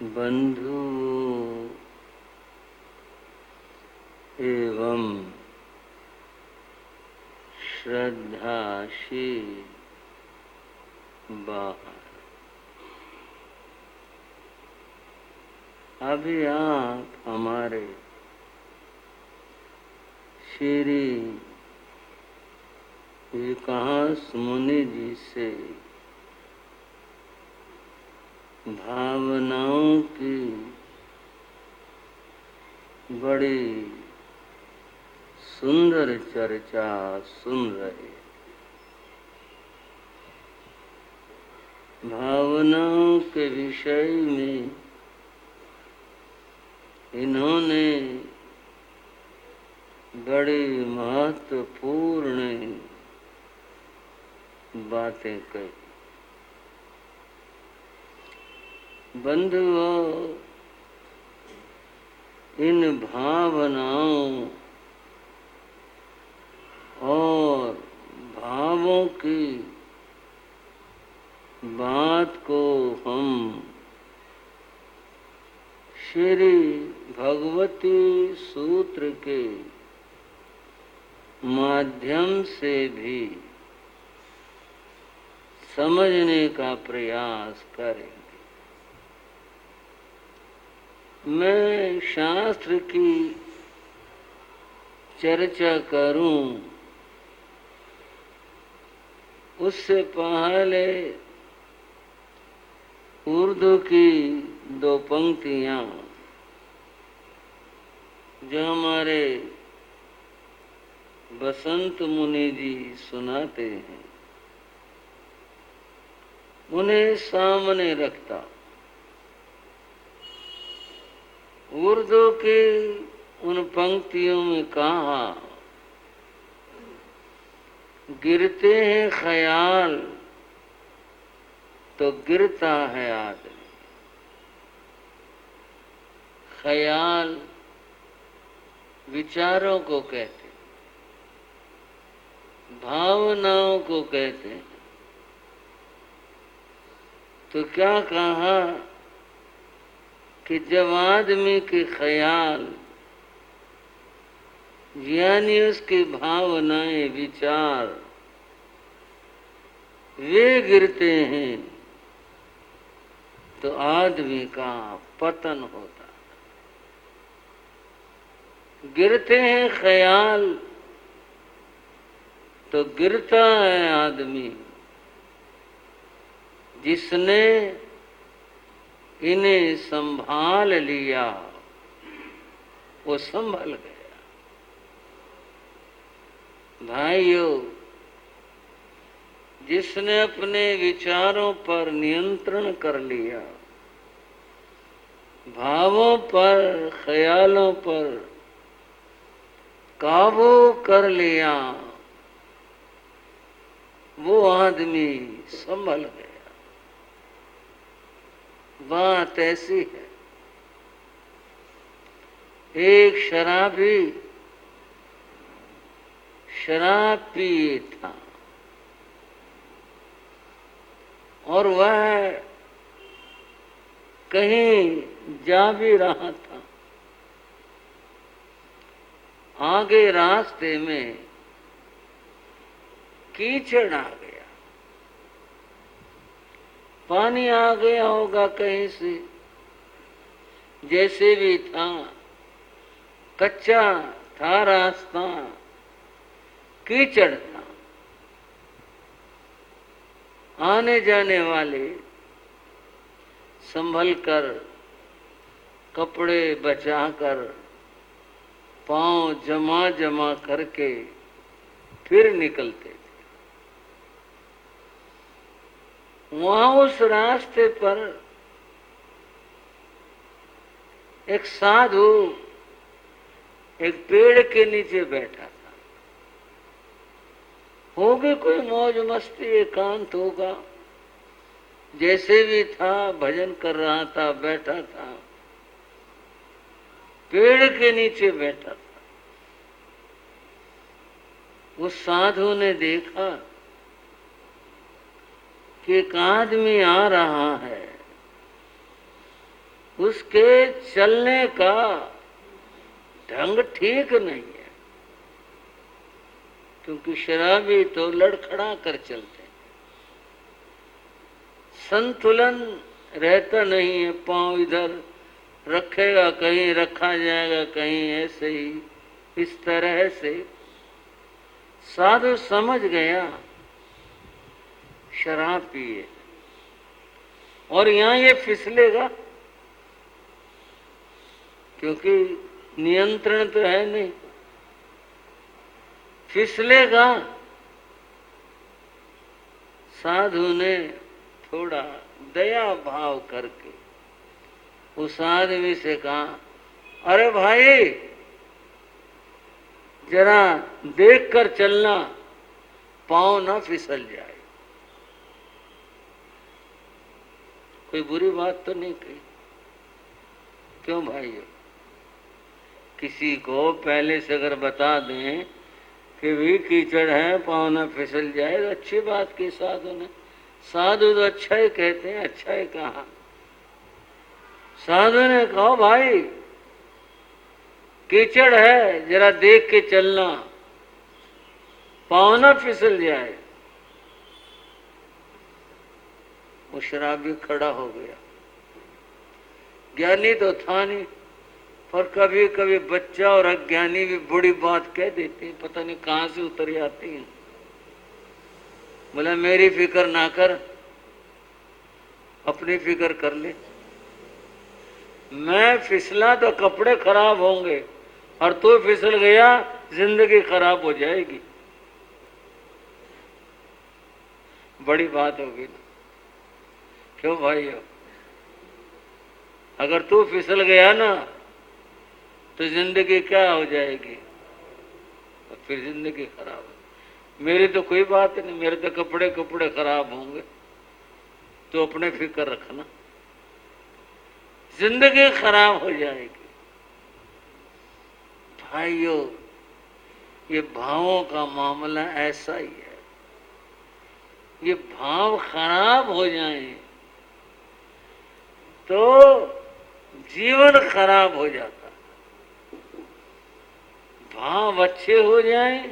बंधु एवं श्रद्धाशील बाहर। अभी आप हमारे श्री विकास मुनि जी से भावनाओं की बड़ी सुंदर चर्चा सुन रहे। भावनाओं के विषय में इन्होंने बड़ी महत्वपूर्ण बातें कही। बंधुओं, इन भावनाओं और भावों की बात को हम श्री भगवती सूत्र के माध्यम से भी समझने का प्रयास करेंगे। मैं शास्त्र की चर्चा करूं उससे पहले उर्दू की दो पंक्तियां जो हमारे बसंत मुनि जी सुनाते हैं उन्हें सामने रखता। उर्दू की उन पंक्तियों में कहा, गिरते हैं ख्याल तो गिरता है आदमी। ख्याल विचारों को कहते, भावनाओं को कहते हैं। तो क्या कहा कि जब आदमी के ख्याल यानी उसकी भावनाएं विचार वे गिरते हैं तो आदमी का पतन होता है। गिरते हैं ख्याल तो गिरता है आदमी। जिसने इन्हें संभाल लिया वो संभल गया। भाइयों, जिसने अपने विचारों पर नियंत्रण कर लिया, भावों पर ख्यालों पर काबू कर लिया, वो आदमी संभल गया। बात ऐसी है, एक शराबी शराब पिए था और वह कहीं जा भी रहा था। आगे रास्ते में कीचड़ आ गया, पानी आ गया होगा कहीं से, जैसे भी था कच्चा था रास्ता, कीचड़ था। आने जाने वाले संभल कर, कपड़े बचाकर, पांव जमा जमा करके फिर निकलते थे। वहां उस रास्ते पर एक साधु एक पेड़ के नीचे बैठा था। होगी कोई मौज मस्ती, एकांत होगा, जैसे भी था भजन कर रहा था, बैठा था, पेड़ के नीचे बैठा था। उस साधु ने देखा कि एक आदमी आ रहा है, उसके चलने का ढंग ठीक नहीं है, क्योंकि शराबी तो लड़खड़ा कर चलते हैं, संतुलन रहता नहीं है। पांव इधर रखेगा, कहीं रखा जाएगा, कहीं ऐसे ही। इस तरह से साधु समझ गया शराब पिए, और यहां ये फिसलेगा, क्योंकि नियंत्रण तो है नहीं, फिसलेगा। साधु ने थोड़ा दया भाव करके उस आदमी से कहा, अरे भाई जरा देख कर चलना, पांव ना फिसल जाए। कोई बुरी बात तो नहीं कही। क्यों भाइयों, किसी को पहले से अगर बता दें कि भी कीचड़ है, पांव ना फिसल जाए, तो अच्छी बात की साधु ने। साधु तो अच्छा ही कहते हैं, अच्छा ही कहा। साधु ने कहा, भाई कीचड़ है, जरा देख के चलना, पांव ना फिसल जाए। वो शराबी खड़ा हो गया। ज्ञानी तो था नहीं, पर कभी कभी बच्चा और अज्ञानी भी बड़ी बात कह देते हैं, पता नहीं कहां से उतर जाती हैं। बोला, मेरी फिक्र ना कर, अपनी फिक्र कर ले। मैं फिसला तो कपड़े खराब होंगे, और तू फिसल गया जिंदगी खराब हो जाएगी। बड़ी बात होगी ना। क्यों भाइयों, अगर तू फिसल गया ना तो जिंदगी क्या हो जाएगी, तो फिर जिंदगी खराब है। मेरी तो कोई बात नहीं, मेरे तो कपड़े खराब होंगे, तो अपने फिक्र रखना, जिंदगी खराब हो जाएगी। भाइयों, ये भावों का मामला ऐसा ही है। ये भाव खराब हो जाएं तो जीवन खराब हो जाता है, भाव अच्छे हो जाएं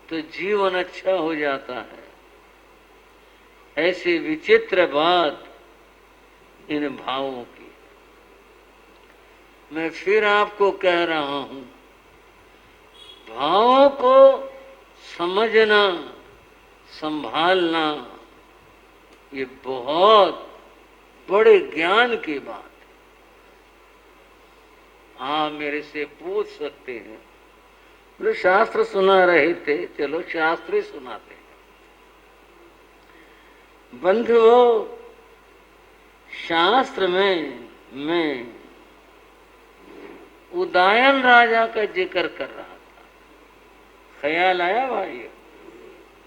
तो जीवन अच्छा हो जाता है। ऐसी विचित्र बात इन भावों की। मैं फिर आपको कह रहा हूं, भावों को समझना, संभालना, ये बहुत बड़े ज्ञान की बात है। आप मेरे से पूछ सकते हैं, बोले शास्त्र सुना रहे थे, चलो शास्त्र ही सुनाते हैं। बंधुओं, शास्त्र में मैं उदयन राजा का जिक्र कर रहा था। ख्याल आया भाई,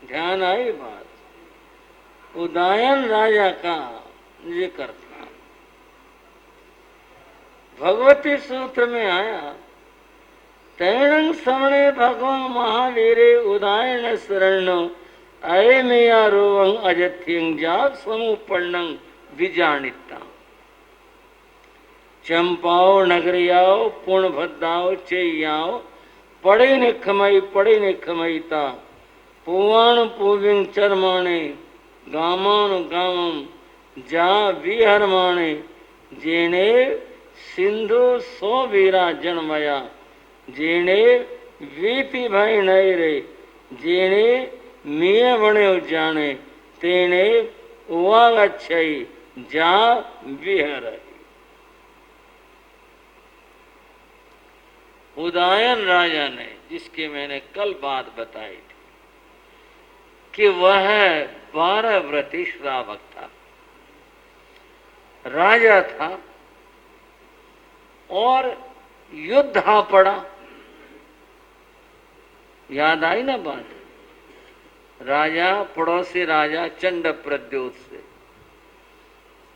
ध्यान आई बात। उदयन राजा का जिक्र था। भगवती सूत्र में आया, तैणं समणे भगवान महावीरे उदयन शरणो अयमेया रोवं अजत्यं जाग समुपन्नं विजानिता। चंपाओ नगरियाओ पूर्ण भद्दाओ चेयाओ पड़े निखमयिता पुवाण पुविंग चरमाणे गामान गामम जा विहरमाणे जेने सिंधु सो वीरा जन्मया जेने वीति भय नय रे जेने मिय बणे जाने तेने उवागच्छई जा विहर। उदयन राजा ने, जिसकी मैंने कल बात बताई थी कि वह 12 व्रती श्रावक था, राजा था, और युद्ध आ पड़ा। याद आई ना बात, राजा, पड़ोसी राजा चंड प्रद्योत से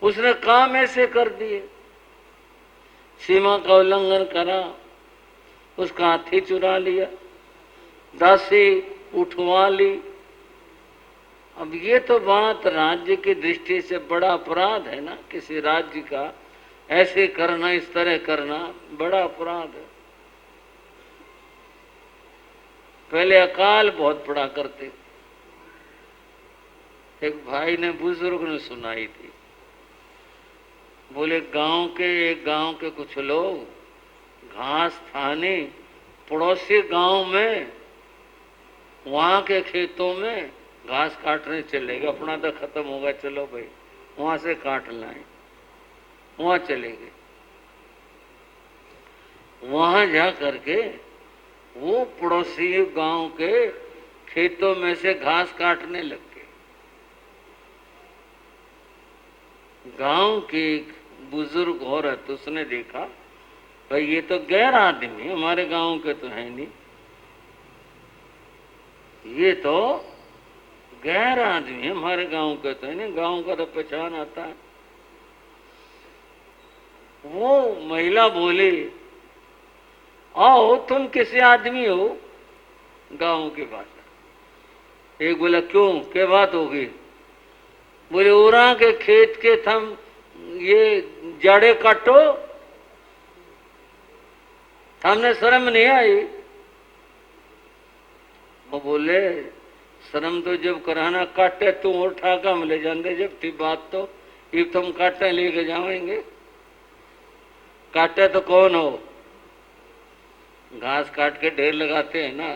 उसने काम ऐसे कर दिए, सीमा का उल्लंघन करा, उसका हाथी चुरा लिया, दासी उठवा ली। अब ये तो बात राज्य की दृष्टि से बड़ा अपराध है ना, किसी राज्य का ऐसे करना, इस तरह करना बड़ा अपराध है। पहले अकाल बहुत पड़ा करते। एक भाई ने, बुजुर्ग ने सुनाई थी, बोले एक गांव के कुछ लोग घास थाने पड़ोसी गांव में, वहां के खेतों में घास काटने चले गए। अपना तो खत्म होगा, चलो भाई वहां से काट लाएं। वहां चले गए। वहां जा करके वो पड़ोसी गांव के खेतों में से घास काटने लग गए। गांव की एक बुजुर्ग औरत, उसने देखा भाई ये तो गैर आदमी, हमारे गांव के तो है नहीं, ये तो गैर आदमी है, हमारे गांव के तो है नहीं, गांव का तो पहचान आता है। वो महिला बोली, आओ तुम किसी आदमी हो? गांव की बात। एक बोला क्यों, क्या बात होगी? बोले उरा के खेत के थम ये जड़े काटो, हमने शर्म नहीं आई? वो बोले शर्म तो जब कराना काटे तू उठा के हम ले जाते, जब थी बात तो ये तुम काटे लेके जाएंगे। काटे तो कौन हो? घास काट के ढेर लगाते हैं ना।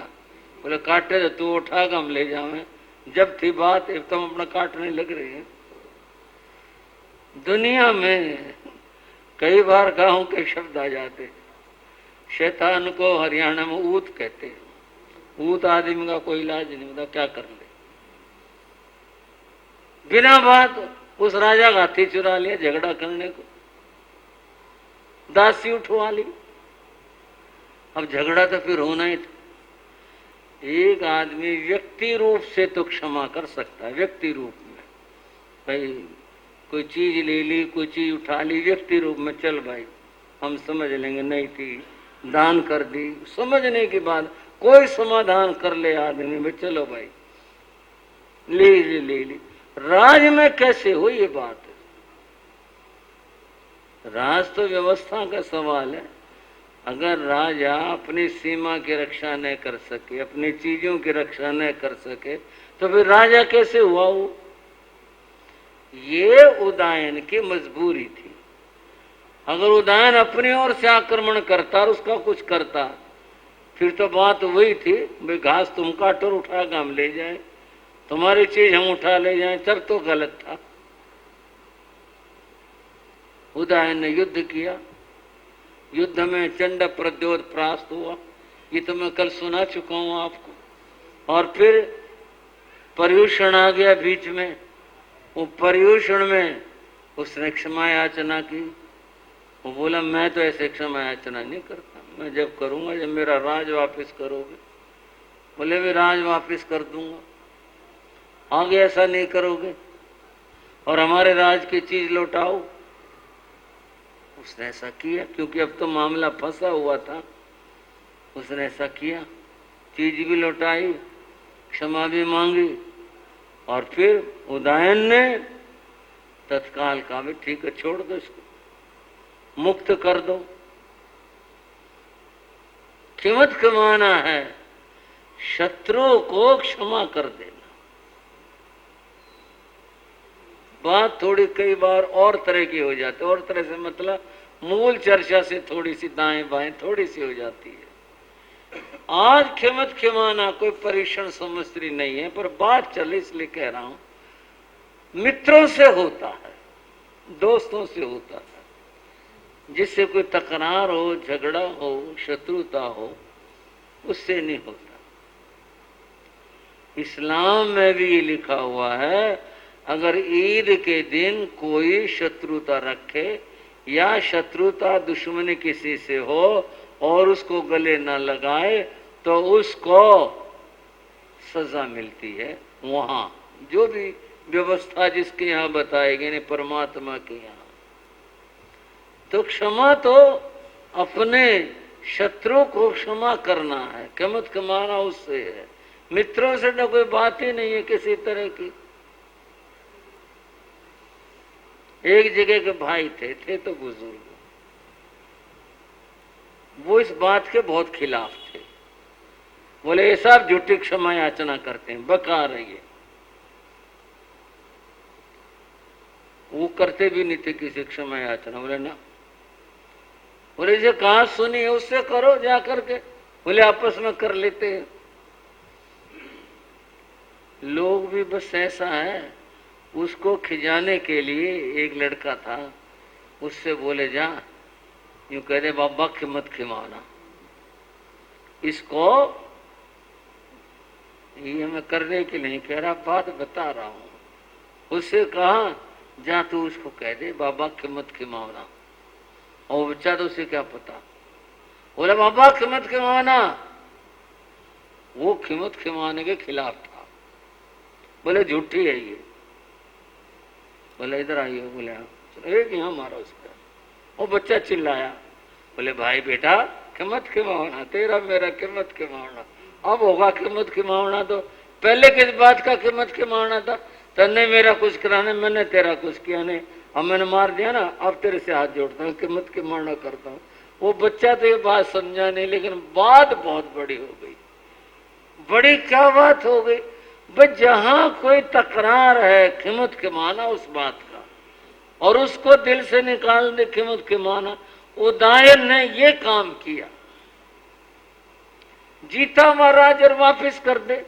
बोले काटे तो तू उठा के हम ले जावे, जब थी बात एक तुम अपना काटने लग रही है। दुनिया में कई बार गांव के शब्द आ जाते। शैतान को हरियाणा में ऊत कहते हैं। ऊत आदमी का कोई इलाज नहीं होता, क्या कर ले। बिना बात उस राजा का हाथी चुरा लिया झगड़ा करने को, दासी उठवा ली। अब झगड़ा तो फिर होना ही था। एक आदमी व्यक्ति रूप से तो क्षमा कर सकता है, व्यक्ति रूप में भाई कोई चीज ले ली, कोई चीज उठा ली, व्यक्ति रूप में चल भाई हम समझ लेंगे, नहीं थी दान कर दी, समझने के बाद कोई समाधान कर ले आदमी में, चलो भाई ले ली। राज में कैसे हो ये बात? राज तो व्यवस्था का सवाल है। अगर राजा अपनी सीमा की रक्षा न कर सके, अपनी चीजों की रक्षा न कर सके, तो फिर राजा कैसे हुआ वो? ये उदयन की मजबूरी थी। अगर उदयन अपनी ओर से आक्रमण करता और उसका कुछ करता, फिर तो बात वही थी भाई घास तुम काटो और उठा के हम ले जाए, तुम्हारी चीज हम उठा ले जाए, तब तो गलत था। उदयन ने युद्ध किया। युद्ध में चंड प्रद्योत परास्त हुआ, ये तो मैं कल सुना चुका हूं आपको। और फिर पर्युषण आ गया बीच में। वो पर्युषण में उसने क्षमा याचना की। वो बोला मैं तो ऐसे क्षमा याचना नहीं करता, मैं जब करूंगा जब मेरा राज वापस करोगे। बोले मैं राज वापस कर दूंगा। आगे ऐसा नहीं करोगे और हमारे राज की चीज लौटाओ। उसने ऐसा किया, क्योंकि अब तो मामला फंसा हुआ था। उसने ऐसा किया, चीज भी लौटाई, क्षमा भी मांगी, और फिर उदयन ने तत्काल कहा भी ठीक है छोड़ दो इसको, मुक्त कर दो। कीमत कमाना है शत्रु को क्षमा कर देना। बात थोड़ी कई बार और तरह की हो जाती है, और तरह से मतलब मूल चर्चा से थोड़ी सी दाएं बाएं थोड़ी सी हो जाती है। आज कीमत खिमाना कोई परीक्षण समस्त्री नहीं है, पर बात चले इसलिए कह रहा हूं। मित्रों से होता है, दोस्तों से होता है, जिससे कोई तकरार हो, झगड़ा हो, शत्रुता हो, उससे नहीं होता। इस्लाम में भी ये लिखा हुआ है, अगर ईद के दिन कोई शत्रुता रखे या शत्रुता दुश्मनी किसी से हो और उसको गले न लगाए तो उसको सजा मिलती है। वहां जो भी व्यवस्था जिसके यहाँ बताई गई परमात्मा के यहाँ, तो क्षमा तो अपने शत्रु को क्षमा करना है, कीमत कमाना उससे है। मित्रों से तो कोई बात ही नहीं है किसी तरह की। एक जगह के भाई थे तो बुजुर्ग, वो इस बात के बहुत खिलाफ थे। बोले ये सब झूठी क्षमा याचना करते हैं, बेकार है ये। वो करते भी नहीं थे किसी क्षमा याचना। बोले ना, बोले जो कहा सुनी है उससे करो जा करके। बोले आपस में कर लेते हैं। लोग भी बस ऐसा है। उसको खिजाने के लिए एक लड़का था, उससे बोले जा यूं कह दे बाबा खिमत खिमाना, इसको ये मैं करने की नहीं कह रहा, बात बता रहा हूं। उससे कहा जा तू उसको कह दे बाबा खिमत खिमाना। और बच्चा तो उसे क्या पता, बोले बाबा खिमत खिमाना। वो खिमत खिमाने के खिलाफ था। बोले झूठी है ये। बोले इधर आइए। बोले एक यहाँ मारा उसका। वो बच्चा चिल्लाया। बोले भाई बेटा खिमत खिमावना, तेरा मेरा खिमत खिमावना। अब होगा खिमत खिमावना, तो पहले किस बात का खिमत खिमावना था? तन्ने मेरा कुछ कराने, मैंने तेरा कुछ किया नहीं। अब मैंने मार दिया ना, अब तेरे से हाथ जोड़ता हूँ, खिमत खिमावना करता हूँ। वो बच्चा तो ये बात समझा नहीं, लेकिन बात बहुत बड़ी हो गई। बड़ी क्या बात हो गई भाई, जहां कोई तकरार है खिमत खिमाना उस बात का, और उसको दिल से निकाल दे खिमत खिमाना। उदयन ने ये काम किया, जीता महाराज और वापिस कर दे।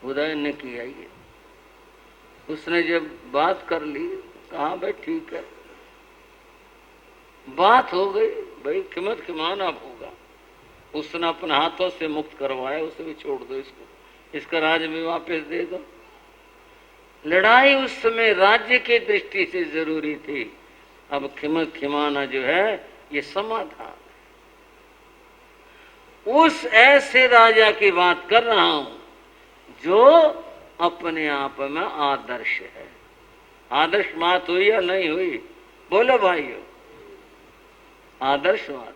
उदयन ने किया ये। उसने जब बात कर ली, कहा भाई ठीक है, बात हो गई भाई, खिमत खिमाना होगा। उसने अपने हाथों से मुक्त करवाया, उसे भी छोड़ दो, इसका राज्य भी वापस दे दो। लड़ाई उस समय राज्य की दृष्टि से जरूरी थी। अब खिमत खिमाना जो है ये समाधान। उस ऐसे राजा की बात कर रहा हूं जो अपने आप में आदर्श है। आदर्श बात हुई या नहीं हुई? बोलो भाइयों, आदर्श बात।